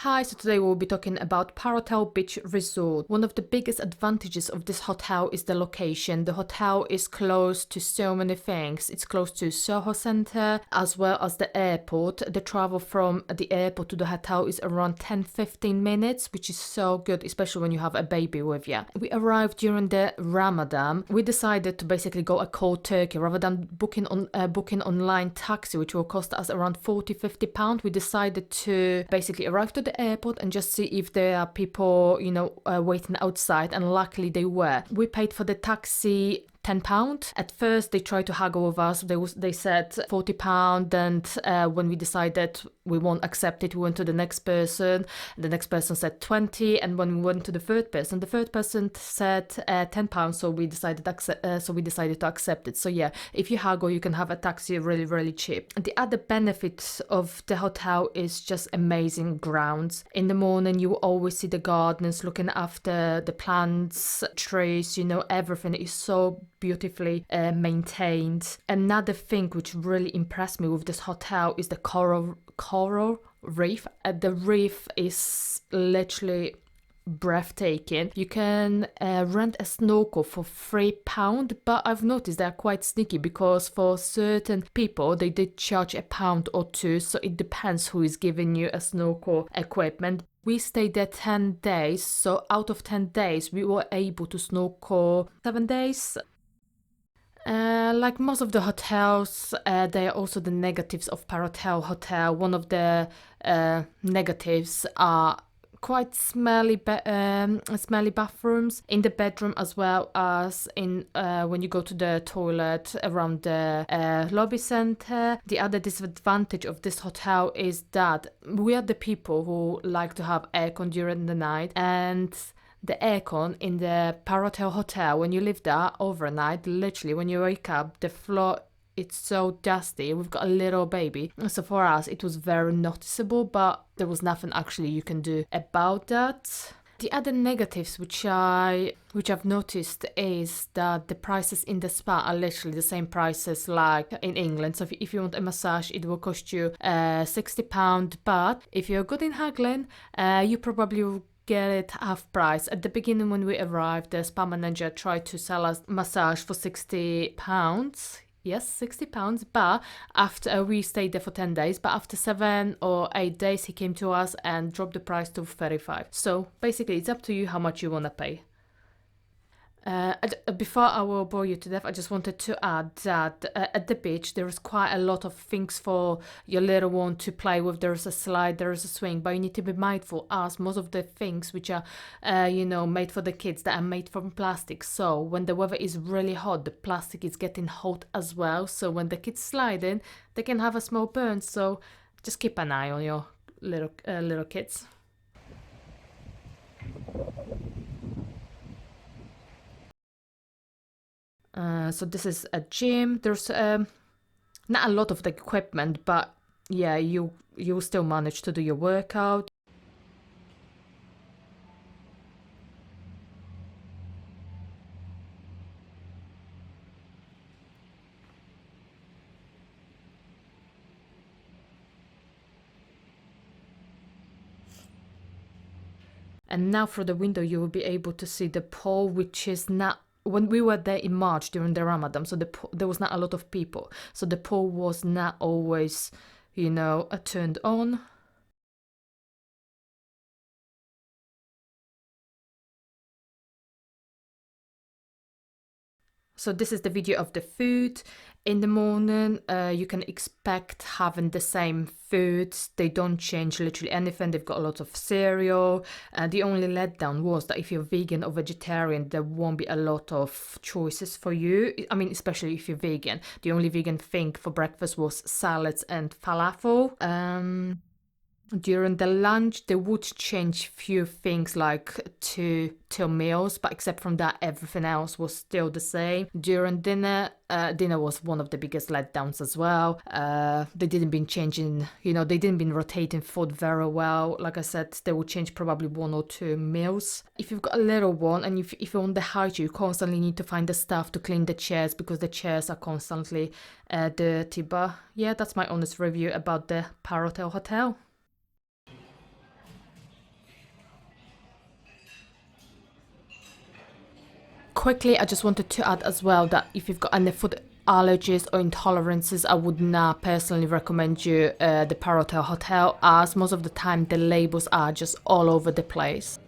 Hi, so today we'll be talking about Parrotel Beach Resort. One of the biggest advantages of this hotel is the location. The hotel is close to so many things. It's close to Soho Center as well as the airport. The travel from the airport to the hotel is around 10-15 minutes, which is so good, especially when you have a baby with you. We arrived during the Ramadan. We decided to basically go a cold turkey rather than booking online taxi, which will cost us around 40-50 pounds. We decided to basically arrive to the airport and just see if there are people, waiting outside, and luckily they were. We paid for the taxi £10. At first they tried to haggle with us. They said £40, and when we decided we won't accept it, we went to the next person. The next person said 20, and when we went to the third person said £10. So we decided to accept it. So yeah, if you haggle, you can have a taxi really, really cheap. And the other benefit of the hotel is just amazing grounds. In the morning, you will always see the gardeners looking after the plants, trees. Everything is so beautifully maintained. Another thing which really impressed me with this hotel is the coral reef. The reef is literally breathtaking. You can rent a snorkel for £3, but I've noticed they're quite sneaky because for certain people they did charge £1 or £2, so it depends who is giving you a snorkel equipment. We stayed there 10 days, so out of 10 days we were able to snorkel 7 days. Like most of the hotels, there are also the negatives of Parrotel Hotel. One of the negatives are quite smelly bathrooms in the bedroom, as well as in when you go to the toilet around the lobby center. The other disadvantage of this hotel is that we are the people who like to have aircon during the night, and the aircon in the Parrotel Hotel, when you live there overnight, literally when you wake up, the floor, it's so dusty. We've got a little baby, so for us it was very noticeable, but there was nothing actually you can do about that. The other negatives which I've noticed is that the prices in the spa are literally the same prices like in England. So if you want a massage, it will cost you £60, but if you're good in haggling, you probably will get it half price. At the beginning when we arrived, the spa manager tried to sell us massage for £60. Yes, £60, but after we stayed there for 10 days, but after 7 or 8 days he came to us and dropped the price to 35. So basically it's up to you how much you want to pay. Before I will bore you to death, I just wanted to add that at the beach there is quite a lot of things for your little one to play with. There is a slide, there is a swing, but you need to be mindful, as most of the things which are made for the kids, that are made from plastic. So when the weather is really hot, the plastic is getting hot as well, so when the kids slide in, they can have a small burn. So just keep an eye on your little kids. So this is a gym. There's not a lot of the equipment, but yeah, you still manage to do your workout. And now through the window you will be able to see the pool, which is not. When we were there in March during the Ramadan, so there was not a lot of people, so the pool was not always, turned on. So this is the video of the food. In the morning, you can expect having the same foods. They don't change literally anything. They've got a lot of cereal. The only letdown was that if you're vegan or vegetarian, there won't be a lot of choices for you. I mean, especially if you're vegan. The only vegan thing for breakfast was salads and falafel. During the lunch, they would change few things like two meals, but except from that, everything else was still the same. During dinner, dinner was one of the biggest letdowns as well. They didn't been changing, they didn't been rotating food very well. Like I said, they would change probably 1 or 2 meals. If you've got a little one and if you're on the height, you constantly need to find the staff to clean the chairs because the chairs are constantly dirty. But yeah, that's my honest review about the Parrotel Hotel. quickly, I just wanted to add as well that if you've got any food allergies or intolerances, I would not personally recommend you the Parrotel hotel, as most of the time the labels are just all over the place.